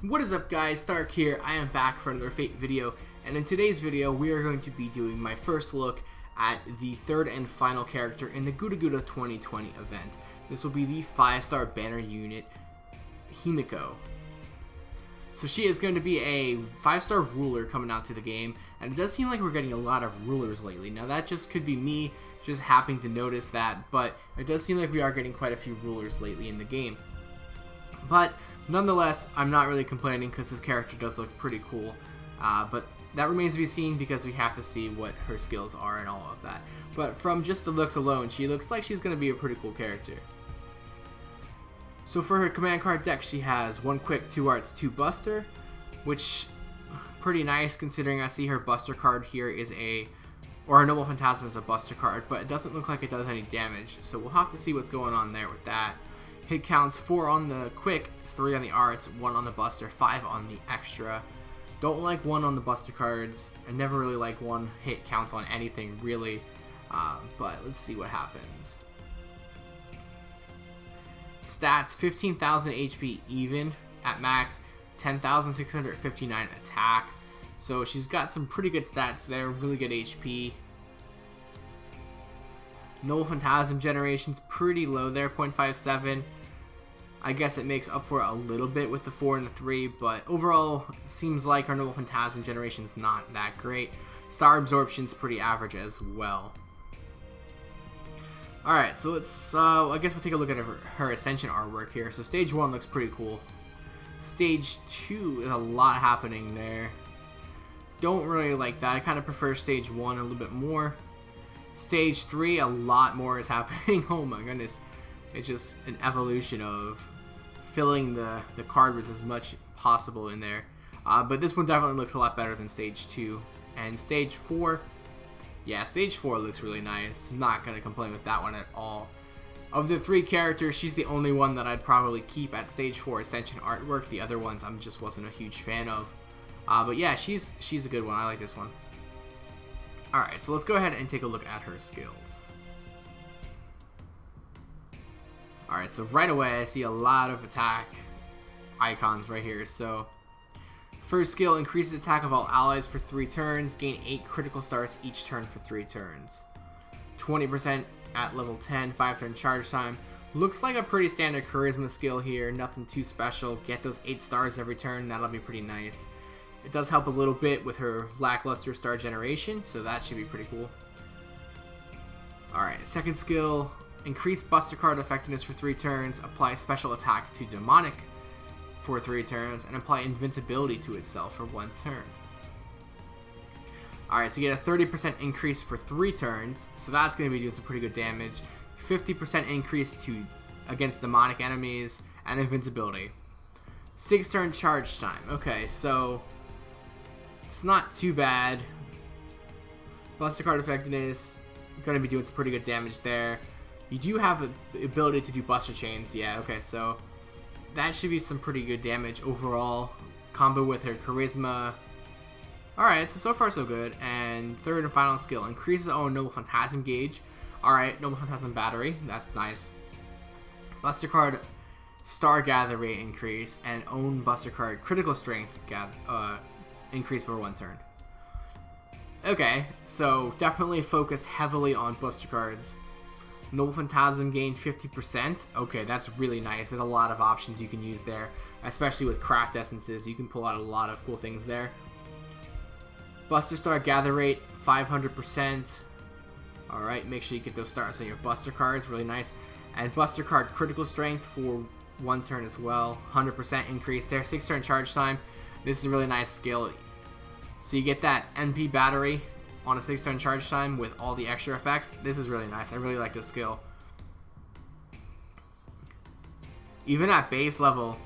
What is up, guys? Stark here. I am back for another Fate video, and in today's video we are going to be doing my first look at the third and final character in the Guda Guda 2020 event. This will be the 5-star banner unit, Himiko. So she is going to be a 5-star ruler coming out to the game, and it does seem like we're getting a lot of rulers lately. Now that just could be me just happening to notice that, but it does seem like we are getting quite a few rulers lately in the game. But nonetheless, I'm not really complaining because this character does look pretty cool. But that remains to be seen because we have to see what her skills are and all of that. But from just the looks alone, she looks like she's going to be a pretty cool character. So for her command card deck, she has 1 quick, 2 arts, 2 buster, which pretty nice considering I see her buster card here is or a Noble Phantasm is a buster card, but it doesn't look like it does any damage. So we'll have to see what's going on there with that. Hit counts 4 on the quick, 3 on the arts, 1 on the buster, 5 on the extra. Don't like 1 on the buster cards. I never really like 1 hit counts on anything really, but let's see what happens. Stats: 15,000 HP even at max, 10,659 attack. So she's got some pretty good stats there, really good HP. Noble Phantasm generation's pretty low there, 0.57. I guess it makes up for it a little bit with the 4 and the 3, but overall, it seems like our Noble Phantasm generation's not that great. Star Absorption's pretty average as well. Alright, so let's, I guess we'll take a look at her Ascension artwork here. So Stage 1 looks pretty cool. Stage 2 is a lot happening there. Don't really like that. I kind of prefer Stage 1 a little bit more. Stage 3, a lot more is happening. Oh my goodness. It's just an evolution of filling the card with as much possible in there. But this one definitely looks a lot better than Stage 2. And Stage 4, yeah, Stage 4 looks really nice. Not going to complain with that one at all. Of the 3 characters, she's the only one that I'd probably keep at Stage 4 Ascension artwork. The other ones I just wasn't a huge fan of. But yeah, she's a good one. I like this one. Alright, so let's go ahead and take a look at her skills. Alright, so right away I see a lot of attack icons right here. So, first skill, increases attack of all allies for 3 turns. Gain 8 critical stars each turn for 3 turns. 20% at level 10, 5-turn charge time. Looks like a pretty standard charisma skill here. Nothing too special. Get those 8 stars every turn. That'll be pretty nice. It does help a little bit with her lackluster star generation, so that should be pretty cool. Alright, second skill, increase buster card effectiveness for 3 turns, apply special attack to demonic for 3 turns, and apply invincibility to itself for 1 turn. Alright, so you get a 30% increase for 3 turns, so that's going to be doing some pretty good damage. 50% increase against demonic enemies, and invincibility. 6-turn charge time. Okay, so it's not too bad. Buster card effectiveness, going to be doing some pretty good damage there. You do have the ability to do buster chains. Yeah, okay, so that should be some pretty good damage overall. Combo with her charisma. Alright, so far so good. And third and final skill, increases own Noble Phantasm gauge. Alright, Noble Phantasm battery, that's nice. Buster card star gather rate increase, and own buster card critical strength increase for 1 turn. Okay, so definitely focused heavily on buster cards. Noble Phantasm gain 50%. Okay, that's really nice. There's a lot of options you can use there, especially with craft essences. You can pull out a lot of cool things there. Buster star gather rate 500%. Alright, make sure you get those stars on your buster cards. Really nice. And buster card critical strength for 1 turn as well. 100% increase there. 6-turn charge time. This is a really nice skill. So you get that NP battery on a 6-turn charge time with all the extra effects. This is really nice. I really like this skill. Even at base level,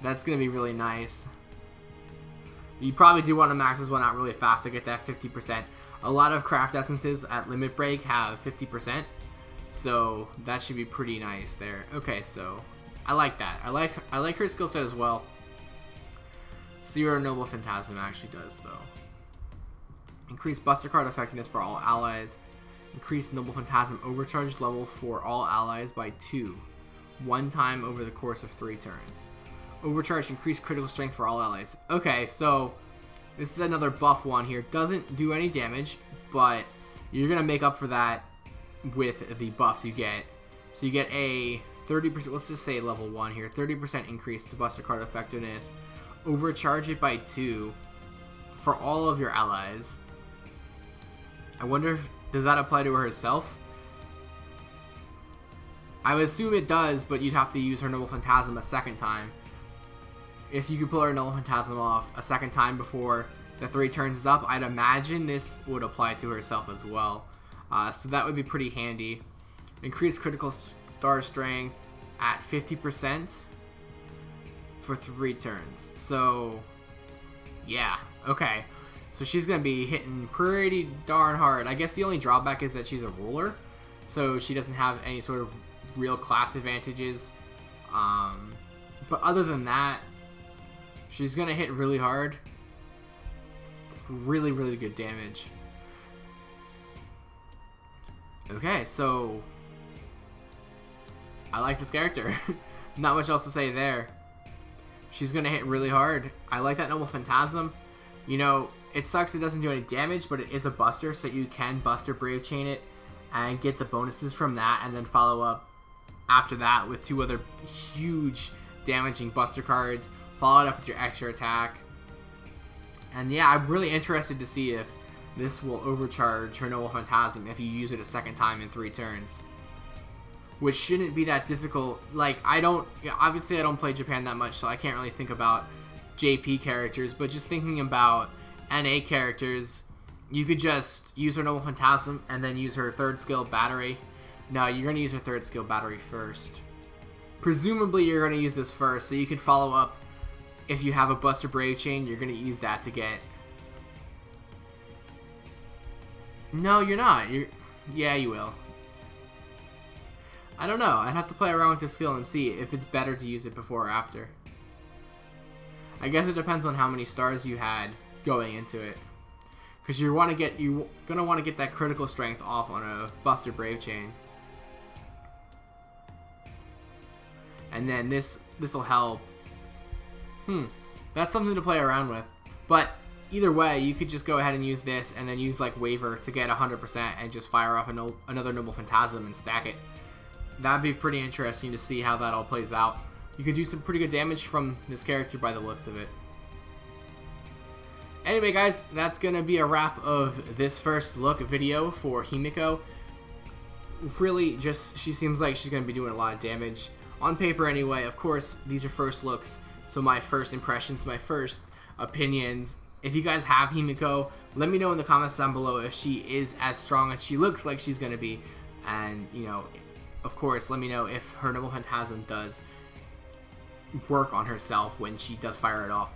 that's going to be really nice. You probably do want to max this one out really fast to get that 50%. A lot of craft essences at limit break have 50%. So that should be pretty nice there. Okay, so I like that. I like her skill set as well. See what our Noble Phantasm actually does though. Increase buster card effectiveness for all allies. Increase Noble Phantasm overcharge level for all allies by 2. 1 time over the course of 3 turns. Overcharge, increased critical strength for all allies. Okay, so this is another buff one here. Doesn't do any damage, but you're going to make up for that with the buffs you get. So you get a 30%, let's just say level 1 here, 30% increase to Buster Card effectiveness. Overcharge it by 2 for all of your allies. I wonder if, does that apply to herself? I would assume it does, but you'd have to use her Noble Phantasm a second time. If you could pull her Noble Phantasm off a second time before the 3 turns is up, I'd imagine this would apply to herself as well. So that would be pretty handy. Increased critical star strength at 50% for 3 turns. So, yeah, okay. So she's going to be hitting pretty darn hard. I guess the only drawback is that she's a ruler, so she doesn't have any sort of real class advantages. But other than that, she's going to hit really hard. Really, really good damage. Okay, so I like this character. Not much else to say there. She's going to hit really hard. I like that Noble Phantasm. You know, it sucks it doesn't do any damage, but it is a buster, so you can Buster Brave Chain it and get the bonuses from that, and then follow up after that with 2 other huge damaging buster cards. Follow it up with your extra attack. And yeah, I'm really interested to see if this will overcharge her Noble Phantasm if you use it a second time in 3 turns. Which shouldn't be that difficult. Like, obviously I don't play Japan that much, so I can't really think about JP characters, but just thinking about NA characters, you could just use her Noble Phantasm and then use her 3rd skill Battery. No, you're going to use her 3rd skill Battery first. Presumably you're going to use this first, so you could follow up. If you have a Buster Brave Chain, you're going to use that to get... No, you're not. Yeah, you will. I don't know. I'd have to play around with the skill and see if it's better to use it before or after. I guess it depends on how many stars you had going into it. Because you're gonna want to get that critical strength off on a Buster Brave Chain. And then this will help. That's something to play around with. But either way, you could just go ahead and use this and then use like Waver to get 100% and just fire off another Noble Phantasm and stack it. That'd be pretty interesting to see how that all plays out. You could do some pretty good damage from this character by the looks of it. Anyway guys, that's going to be a wrap of this first look video for Himiko. Really, she seems like she's going to be doing a lot of damage. On paper anyway, of course, these are first looks. So my first impressions, my first opinions. If you guys have Himiko, let me know in the comments down below if she is as strong as she looks like she's going to be. And, you know, of course, let me know if her Noble Phantasm does work on herself when she does fire it off.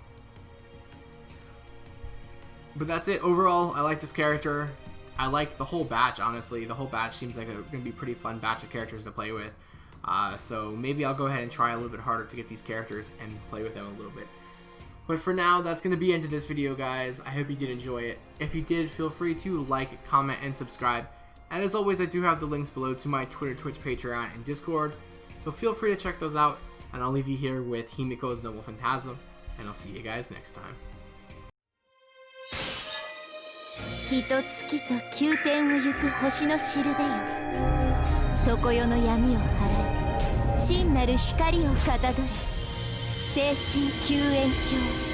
But that's it. Overall, I like this character. I like the whole batch, honestly. The whole batch seems like going to be a pretty fun batch of characters to play with. So maybe I'll go ahead and try a little bit harder to get these characters and play with them a little bit. But for now, that's going to be the end of this video, guys. I hope you did enjoy it. If you did, feel free to like, comment, and subscribe. And as always, I do have the links below to my Twitter, Twitch, Patreon, and Discord. So feel free to check those out. And I'll leave you here with Himiko's Noble Phantasm. And I'll see you guys next time. ひとつきと宮殿を行く星のしるべよ常世の闇を払い真なる光をかたどれ精神救援鏡